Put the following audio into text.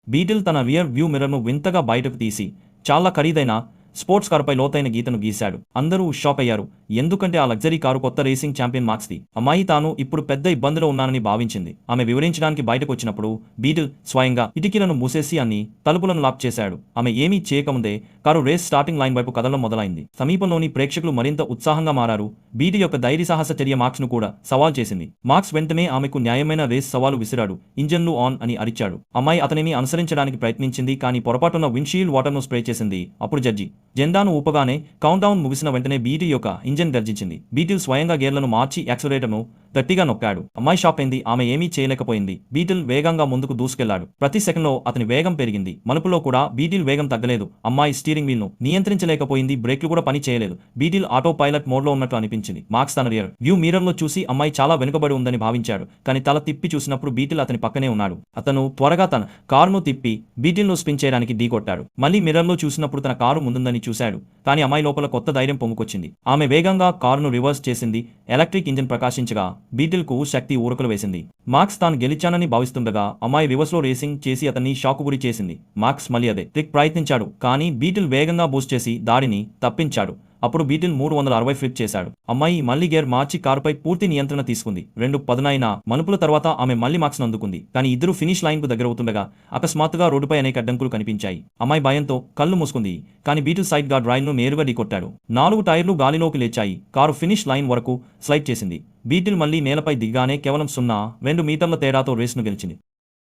Beetle తన rear view మిర్రర్ను వింతగా బయటకు తీసి చాలా ఖరీదైన స్పోర్ట్స్ కారుపై లోతైన గీతను గీశాడు. అందరూ షాక్ అయ్యారు, ఎందుకంటే ఆ లగ్జరీ కారు కొత్త రేసింగ్ ఛాంపియన్ మార్క్స్ది. అమ్మాయి తాను ఇప్పుడు పెద్ద ఇబ్బందిలో ఉన్నానని భావించింది. ఆమె వివరించడానికి బయటకు వచ్చినప్పుడు బీటిల్ స్వయంగా కిటికీలను మూసేసి అన్ని తలుపులను లాక్ చేశాడు. ఆమె ఏమీ చేయకముందే కారు రేస్ స్టార్టింగ్ లైన్ వైపు కదలడం మొదలైంది. సమీపంలోని ప్రేక్షకులు మరింత ఉత్సాహంగా మారారు. బీటిల్ యొక్క ధైర్య సాహస చర్య మార్క్స్ ను కూడా సవాల్ చేసింది. మార్క్స్ వెంటనే ఆమెకు న్యాయమైన రేస్ సవాలు విసిరాడు. ఇంజన్లు ఆన్ అని అరిచాడు. అమ్మాయి అతనిని అనుసరించడానికి ప్రయత్నించింది, కానీ పొరపాటున విండ్షీల్డ్ వాటర్ను స్ప్రే చేసింది. అప్పుడు జడ్జి జెండాను ఊపగానే కౌంట్డౌన్ ముగిసిన వెంటనే బీటిల్ యొక్క ఇంజన్ గర్జించింది. బీటిల్ స్వయంగా గేర్లను మార్చి యాక్సిలరేటర్ను గట్టిగా నొక్కాడు. అమ్మాయి షాక్ అయింది. ఆమె ఏమీ చేయలేకపోయింది. బీటిల్ వేగంగా ముందుకు దూసుకెళ్లాడు. ప్రతి సెకండ్లో అతని వేగం పెరిగింది. మలుపులో కూడా బీటిల్ వేగం తగ్గలేదు. అమ్మాయి స్టీరింగ్ వీల్ ను నియంత్రించలేకపోయింది. బ్రేక్లు కూడా పని చేయలేదు. బీటిల్ ఆటో పైలట్ మోడ్లో ఉన్నట్టు అనిపించింది. మార్క్స్ తన రియర్ వ్యూ మిర్రర్ లో చూసి అమ్మాయి చాలా వెనుకబడి ఉందని భావించాడు. కానీ తల తిప్పి చూసినప్పుడు బీటిల్ అతని పక్కనే ఉన్నాడు. అతను త్వరగా తన కారును తిప్పి బీటిల్ ను స్పిన్ చేయడానికి ఢీకొట్టాడు. మళ్లీ మిర్రర్ లో చూసినప్పుడు తన కారు ముందుందని చూశాడు. కానీ అమ్మాయి లోపల కొత్త ధైర్యం పొంగుకొచ్చింది. ఆమె వేగంగా కారును రివర్స్ చేసింది. ఎలక్ట్రిక్ ఇంజిన్ ప్రకాశించగా బీటిల్ కు శక్తి ఊరకలు వేసింది. మార్క్స్ తాను గెలిచానని భావిస్తుండగా అమ్మాయి రివర్స్ లో రేసింగ్ చేసి అతన్ని షాకు గురి చేసింది. మార్క్స్ మళ్లీ అదే ట్రిక్ ప్రయత్నించాడు, కానీ బీటిల్ వేగంగా బూస్ట్ చేసి దాడిని తప్పించాడు. అప్పుడు బీటిల్ 360 ఫ్లిప్ చేశాడు. అమ్మాయి మళ్లీ గేర్ మార్చి కారుపై పూర్తి నియంత్రణ తీసుకుంది. 2 పదునైన మలుపుల తర్వాత ఆమె మళ్లీ మార్క్స్ అందుకుంది. కానీ ఇద్దరు ఫినిష్ లైన్ కు దగ్గరవుతుండగా అకస్మాత్తుగా రోడ్డుపై అనేక అడ్డంకులు కనిపించాయి. అమ్మాయి భయంతో కళ్ళు మూసుకుంది. కానీ బీటిల్ సైడ్ గార్డ్ రైల్ ను నేరుగా ఢీకొట్టాడు. 4 టైర్లు గాలిలోకి లేచాయి. కారు ఫినిష్ లైన్ వరకు స్లైడ్ చేసింది. బీటిల్ మళ్లీ నేలపై దిగ్గానే కేవలం 0.2 మీటర్ల తేడాతో రేసును గెలిచింది.